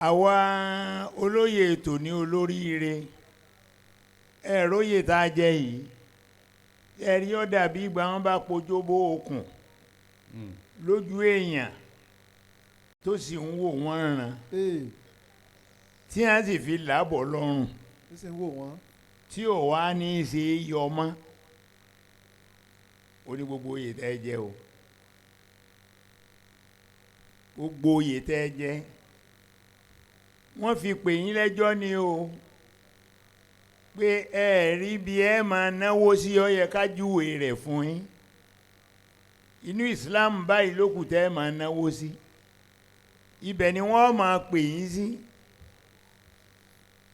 àwa olóyè ètò ní olóríire ẹ̀róyè tá a jẹ yìí ẹ̀rí ó dàbí ìgbà wọn bá pojó bó okùn lójú èèyàn tó sì ń wò wọ́n ràn tí wọ́n sì fi làbọ̀ lọ́rùn tí ò wá ní í ṣe yọ mọ́ ó ní gbogbo oyè tẹ́ ẹ jẹ o gbogbo oyè tẹ́ ẹ jẹ wọ́n fi pè yín lẹ́jọ́ ni o pé ẹ rí bí ẹ máa náwó sí ó yẹ ká júwe rẹ̀ fún yín inú Islam báyìí lókù tẹ́ ẹ máa náwó sí ibẹ̀ ni wọ́n máa pè yín sí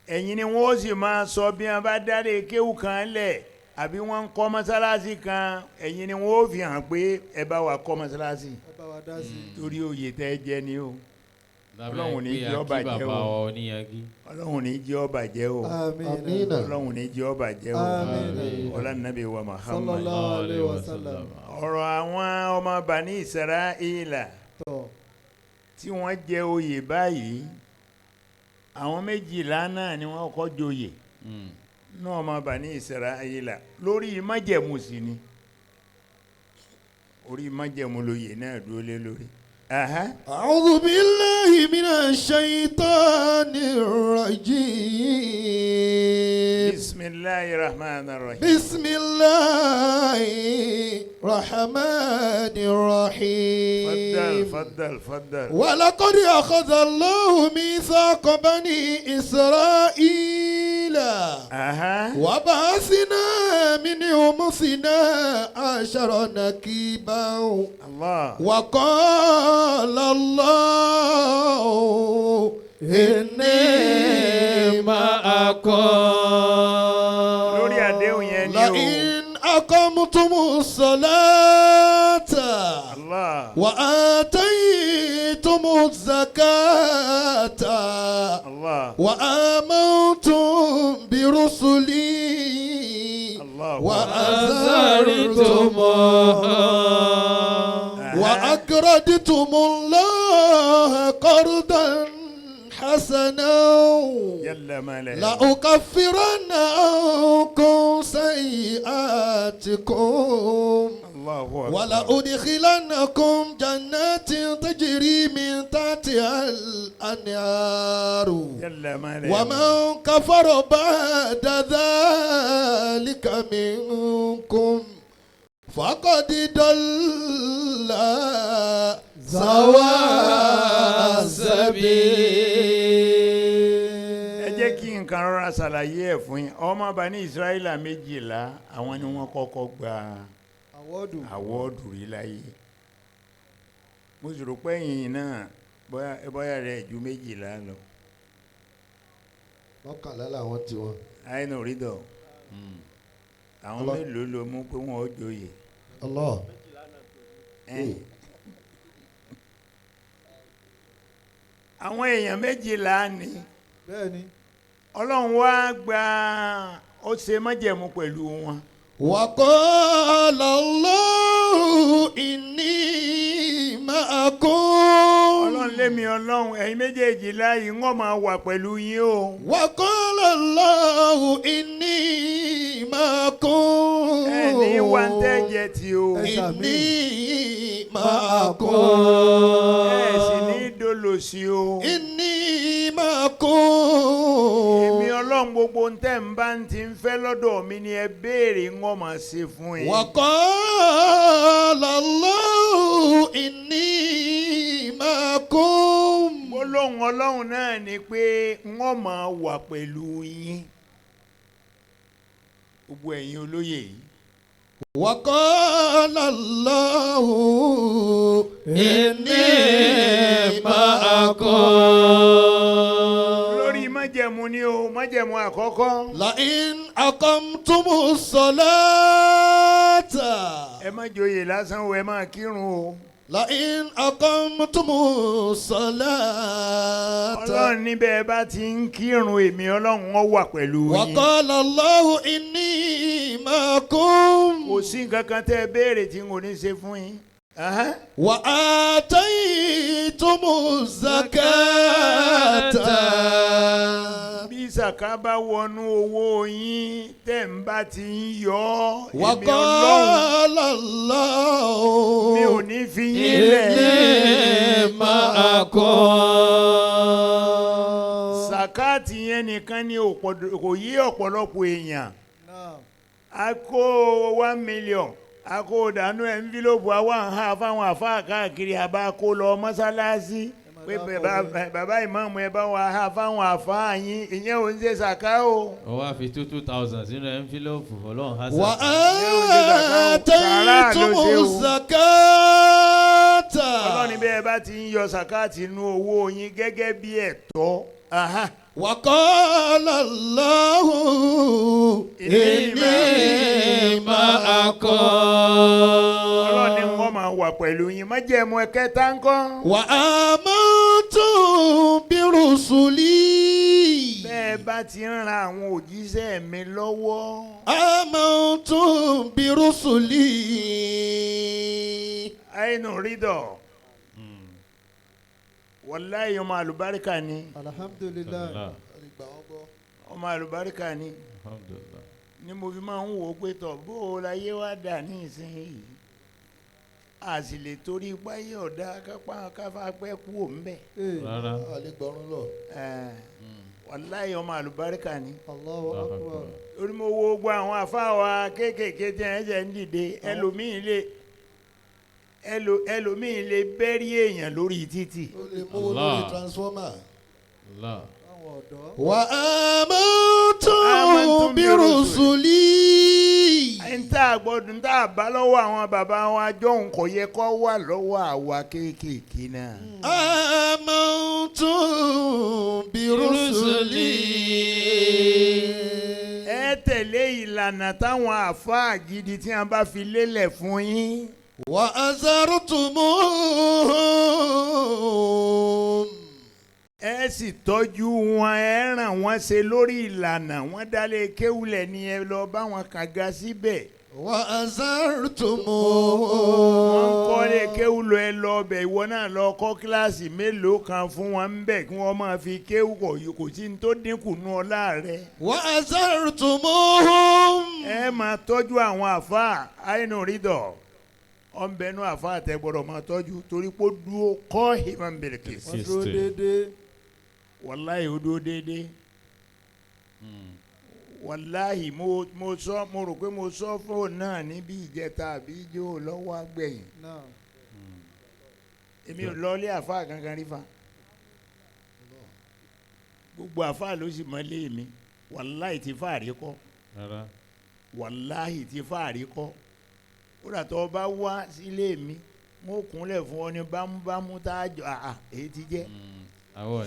ẹ̀yin ni wọ́n sì máa sọ bí wọ́n bá dáre kéwù kan lẹ̀ àbí wọ́n ń kọ́ mọ́sálásí kan ẹ̀yin ni wọ́n fi hàn pé ẹ bá wa kọ́ mọ́sálásí torí oyè tẹ́ ẹ jẹ ni o ọlọ́run ní jẹ́ ó bàjẹ́ o ọlọ́run ní jẹ́ ó bàjẹ́ o ọlọ́run ní jẹ́ ó bàjẹ́ o ọlọ́nàbí wa Muhammad ọ̀rọ̀ àwọn ọmọ Bani Israila tí wọ́n jẹ oyè báyìí àwọn 12 náà ni wọ́n kọ́ joyè náà ọmọ Bani Israila lórí májẹ̀mú sí ni orí májẹ̀mú lóyè náà dúró lé lórí. أعوذ بالله من الشيطان الرجيم بسم الله الرحمن الرحيم بسم الله الرحمن الرحيم فضل ولقد أخذ الله ميثاق بني إسرائيل وبعثنا منهم 12 نقيبا الله وقال الله إني معكم لئن أقمتم الصلاة الله وآتيتم الزكاة الله وآمنتم برسلي الله وأزرتموها وأقرضتم الله قرضا حسنا لأكفرن عنكم سيئاتكم ولأدخلنكم جنات تجري من تحتها الأنهار ومن كفر بعد ذلك منكم فقد ضل سواء السبيل. ẹ jẹ́ kí nǹkan rọra ṣàlàyé ẹ̀ fún yín ọmọ Bani Israila 12 àwọn ni wọ́n kọ́kọ́ gba àwọ́ọ̀dù rí láyé mo sì rò pé ẹ̀yin náà bóyá rẹ̀ ju 12 lọ. 11 làwọn tiwọn. àìnà rídọ̀ àwọn mélòó ló mú pé wọ́n ó joyè. Allah. àwọn èèyàn 12 ni bẹ́ẹ̀ni Ọlọ́run wá gba ó ṣe májẹ̀mú pẹ̀lú wọn. وقال الله إني معكم. Ọlọ́run lémi Ọlọ́run ẹ̀yin 12 yìí wọ́n máa wà pẹ̀lú yín o. وقال الله إني معكم. ẹni wá ń tẹ́jẹ̀ tí o. إني معكم. ẹ sì ní dolo sí o. إني معكم. èmi Ọlọ́run gbogbo ń tẹ́ ń bá ń ti ń fẹ́ lọ́dọ̀ mi ni ẹ béèrè ń wọ́n máa ṣe fún yín. وقال الله إني معكم. Ọlọ́run Ọlọ́run náà ni pé wọ́n máa wà pẹ̀lú yín gbogbo ẹ̀yin olóyè yìí. وقال الله إني معكم. lórí májẹ̀mú ni o májẹ̀mú àkọ́kọ́. لئن أقمتم الصلاة. ẹ má joyè lásán o ẹ má kírun o. لئن أقمتم الصلاة. Ọlọ́run níbẹ̀ bá ti ń kírun èmi Ọlọ́run ó wà pẹ̀lú yín. وقال الله إني معكم. kò sí nǹkan kan tẹ́ ẹ béèrè tí n ò ní ṣe fún yín. وآتيتم الزكاة bí sàká bá wọnú owó yín tẹ̀ ń bá ti ń yọ èmi Ọlọ́run وقال الله mi ò ní fi yín lẹ̀. إني معكم. sàkáàtì yẹn nìkan ni kò yí ọ̀pọ̀lọpọ̀ èèyàn. a kó 1 million a kó dànù envelope àwọn àhà fáwọn àfáà káàkiri àbá kó lọ mọ́sálásí pé bàbá ìmáàmù ẹ bá wà á fáwọn àfáà yín ìyẹn ò ń ṣe sàká o. ó wá fi 2,000 sínú envelope ọlọ́run hásà. وآتيتم الزكاة. ọlọ́ni bẹ́ẹ̀ bá ti ń yọ sàkáàtì inú owó yín gẹ́gẹ́ bí ẹ̀tọ́. وقال الله إني معكم. ọlọ́ni wọ́n máa wà pẹ̀lú yín má jẹ́ ẹ̀mú ẹ̀kẹta ńkọ́. وآمنتم برسلي. bẹ́ẹ̀ bá ti ń ran àwọn òjíṣẹ́ mi lọ́wọ́. آمنتم برسلي. àìnù rídọ̀ wàláyé ọmọ àlùbáríkà ni. alhamdulilayi. ọmọ àlùbáríkà ni. alhamdulillah. ni mo fi máa ń wò ó pé tọ̀ bó o láyé wá dà ní ìsinyìí a sì lè torí páyé ọ̀dà káfá pẹ́ kú òun bẹ̀. rárá. àlegbọrun lọ. wàláyé ọmọ àlùbáríkà ni. Allahu akbar. orí mo wo gbogbo àwọn àfáà wa kéékèèké tí wọ́n ṣe ń dìde ẹlòmíì lè bẹ́rí èèyàn lórí títì. ó lè mú lórí transformer. Allah. وآمنتم برسلي. ń tà gbọ́dọ̀ ń tà bá lọ́wọ́ àwọn bàbá wa jọ̀hún kò yẹ kó wà lọ́wọ́ àwa kéékèèké náà. آمنتم برسلي. ẹ tẹ̀lé ìlànà táwọn àfáà gidi tí wọ́n bá fi lélẹ̀ fún yín. وأزرتموهم. ẹ sì tọ́jú wọn ẹ ràn wọ́n ṣe lórí ìlànà wọn dálé kéwulẹ̀ ni ẹ lọ bá wọn kàga síbẹ̀. وأزرتموهم. wọ́n kọ́lé kéwulẹ̀ ẹ lọ bẹ̀ ìwọ náà lọ kọ́ kíláàsì mélòó kan fún wọn ń bẹ̀ kí wọ́n máa fi kéwù kò sí ní tó dínkù nú ọlá rẹ̀. وأزرتموهم. ẹ máa tọ́jú àwọn àfáà àìnú rídọ̀ ọ̀nbẹ́nu àfáà tẹ gbọ́dọ̀ máa tọ́jú torí pé ó dúró kọ́ ìmọ̀ nbẹ̀rẹ̀kì. wọ́n dúró déédéé. wàláhì ó dúró déédéé. wàláhì mo rò pé mo sọ fóònù náà níbi ìjẹta àbí ijó lọ́wọ́ àgbẹ̀yìn. èmi ò lọlé àfáà kankan rí fa. gbogbo àfáà ló sì mọ́lé mi wàláhì ti fàárí kọ́. wàláhì ti fàárí kọ́. ó dà tó bá wá sílé mi mo kúnlẹ̀ fún ọ ní bámúbámú tá a jọ èyí ti jẹ́.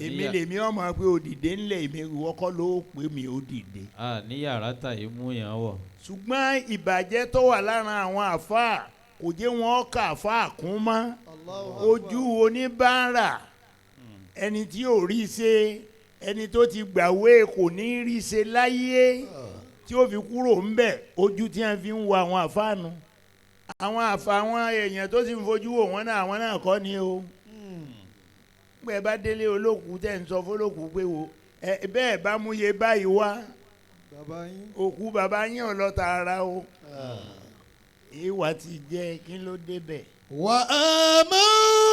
èmi lèmi ọmọ pé òdìdé ńlẹ̀ èmi wọ́kọ́ ló pè mí òdìdé. ní yàrá tàyè mú yàn wọ̀. ṣùgbọ́n ìbàjẹ́ tó wà lára àwọn àfáà kò jẹ́ wọn kà àfáà kún mọ́. ojú oníbàárà ẹni tí ò rí ṣe ẹni tó ti gbàwé kò ní rí ṣe láyé tí ó fi kúrò ńbẹ̀ ojú tí wọ́n fi ń wo àwọn àfáà nu. àwọn èèyàn tó sì ń fojú wò wọ́n náà àwọn náà kọ́ ni o. pé ẹ bá délé olókùú tẹ̀ ń sọ fọlọ́kùú pé wo bẹ́ẹ̀ bá mú iye báyìí wá òkú bàbá yín ọlọ́ta ara o. ìwà ti jẹ́ kí ló débẹ̀.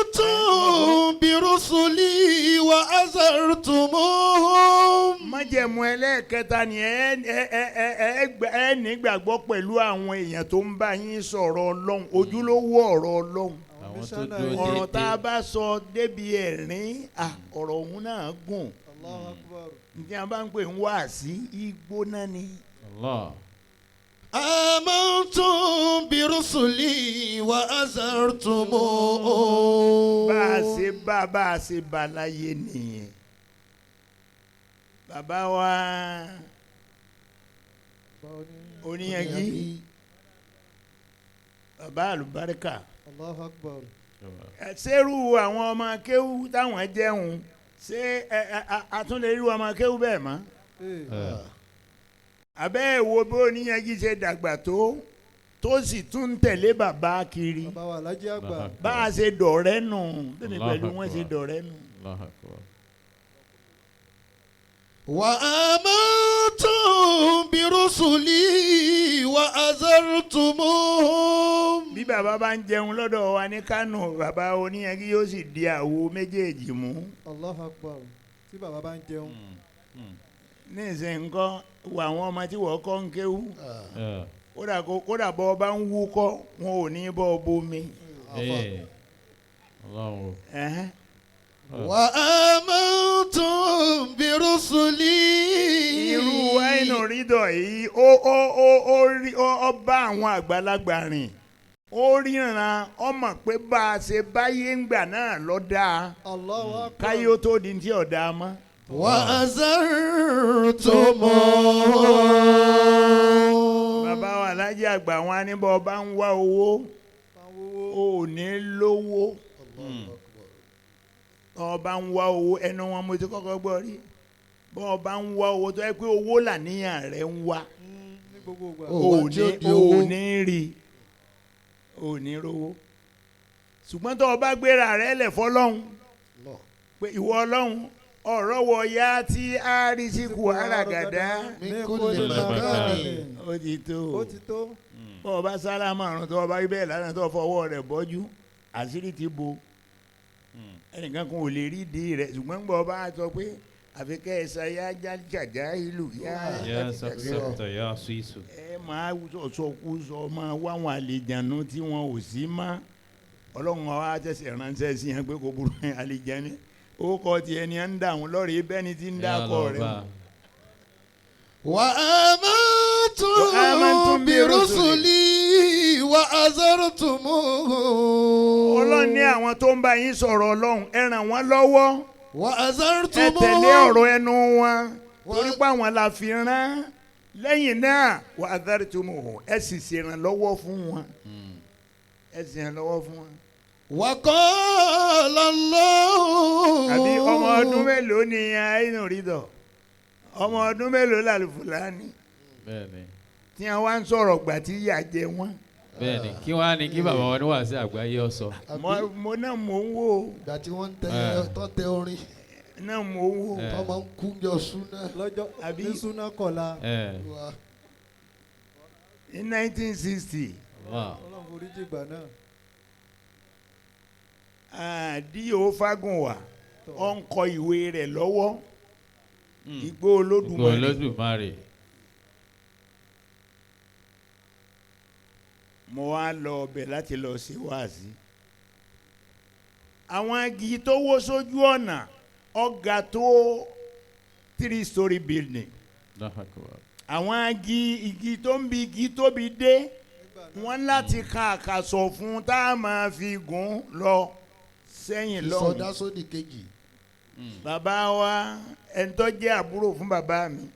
وآمنتم برسلي وأزرتموهم. májẹ̀mú ẹlẹ́ẹ̀kẹta ni ẹ nígbàgbọ́ pẹ̀lú àwọn èèyàn tó ń bá yín sọ̀rọ̀ ọlọ́run ojúlówó ọ̀rọ̀ ọlọ́run. ọ̀rọ̀ tá a bá sọ débi ẹ̀rín ọ̀rọ̀ òun náà gùn. ǹjẹ́ a bá ń pè ń wá sí igbó náà ni. آمنتم برسلي وأزرتموهم. bá a ṣe bá láyé nìyẹn. bàbá wa oníyanjú bàbá àlùbáríkà. Allahu Akbar. ṣerú àwọn ọmọ kéwú táwọn jẹun ṣé àtúndé irú ọmọ kéwú bẹ́ẹ̀ mọ́. abẹ́ ẹ̀ wo bó níyanjú ṣe dàgbà tó tó sì tún tẹ̀lé bàbá kiri bàbá wa alájí àgbà. bá a ṣe dọ̀rẹ́ nù bẹ́ẹ̀ni Allahu pẹ̀lú wọn ṣe Akbar. dọ̀rẹ́ nù. Allahu Akbar. وآمنتم برسلي وأزرتموهم. bí bàbá bá ń jẹun lọ́dọ̀ wa ní Kánò bàbá oníyanjú yóò sì di àwo méjèèjì mú. Allahu Akbar. Tí bàbá bá ń jẹun. ní ìsìn nǹkan wo àwọn ọmọ tí wọ́n kọ́ ń kéwú kódà bọ́ bá ń wúkọ́ wọn ò ní bọ́ bomi. Ọlọ́run. Ẹ̀hẹ́n. وآمنتم برسلي. irú àìnà rídọ̀ yìí ó bá àwọn àgbàlagbà rìn ó ríran ó mọ̀ pé bá a ṣe báyé ń gbà náà lọ dáa Allahu Akbar. káyé ó tó di tí ọ̀dà mọ́. وأزرتموهم. bàbá wa alájí àgbà wọn á ní bọ́ bá ń wá owó ò ní lówó bọ́ bá ń wá owó ẹnu wọn mo ti kọ́kọ́ gbọ́ rí bọ́ bá ń wá owó tó yẹ pé owó làníyàn rẹ̀ ń wá Ní gbogbo ìgbà. ò ní rí ò ní rówó ṣùgbọ́n tó o bá gbéra rẹ̀ lẹ̀ fọlọ́hún pé ìwọ ọlọ́hun ọ̀rọ̀ wọ ya tí a rí síkù àràgàdá Min kulli makani. ó ti tó Ó ti tó. bọ́ ọ bá sálámà àrùn tó o bá rí bẹ́ẹ̀ lánàá tó o fọwọ́ rẹ̀ bọ́jú àṣírí ti bo ẹnìkan kan ò lè rí ìdí rẹ̀ ṣùgbọ́n gbọ́ ọ bá sọ pé àfikẹ́ ẹ̀sà yá jàjà ìlú yá Ya sọ́kùsọ̀tọ̀ ya suisu. ẹ máa sọ̀kú sọ máa wá àwọn àlejànú tí wọn ò sí mọ́ ọlọ́run wa tẹ̀sẹ̀ ránṣẹ́ sí yẹn pé kò burú àlejànú ó kọ́ tiẹ̀ ni ẹ̀ ń dà wọ́n lọ́rẹ̀ẹ́ bẹ́ẹ̀ ni ti ń dà kọ́ rẹ̀. وآمنتم برسلي وأزرتموهم. ọlọ́run ní àwọn tó ń bá yín sọ̀rọ̀ ọlọ́run ẹ ràn wọ́n lọ́wọ́ ẹ وأزرتموهم. tẹ̀lé ọ̀rọ̀ ẹnu wọn torí pé àwọn la fi rán lẹ́yìn náà wà á dárí tó mọ̀ ọ́ ẹ sì ṣèrànlọ́wọ́ fún wọn ẹ sì ṣèrànlọ́wọ́ fún wọn. وقال الله. àbí ọmọ ọdún mélòó ni àìnù rídọ̀ ọmọ ọdún mélòó làlùfùlání Bẹ́ẹ̀ni. tí wọn wá ń sọ̀rọ̀ gbà tí yà jẹ wọn. Bẹ́ẹ̀ni. Kí wọ́n á ní kí bàbá wọn ní wàásù àgbáyé ọ̀sọ̀. mo náà mò ń wò ìgbà tí wọ́n ń tẹ tọ́ tẹ orin náà mò ń wò. tó máa ń kú jọ súná. lọ́jọ́ Àbí- ní súná kọ̀la. Wa- ní 1960 Ọlọ́run forí jìgbà náà. D.O. Fágùnwà ó ń kọ ìwé rẹ̀ lọ́wọ́ Igbó Gbogbo Olódùmarè. Olódùmarè. mo wá lọ ọbẹ̀ láti lọ sí wáàsí. àwọn igi tó wó sójú ọ̀nà ọ̀gá tó 3-story building. Allahu Akbar. àwọn igi tó ń bi igi tóbi dé wọ́n láti ka àkàsọ̀ fún tá a máa fi gùn lọ sẹ́yìn lọ́hùn. sọdá sódì kejì. bàbá wa ẹni tó jẹ́ àbúrò fún bàbá mi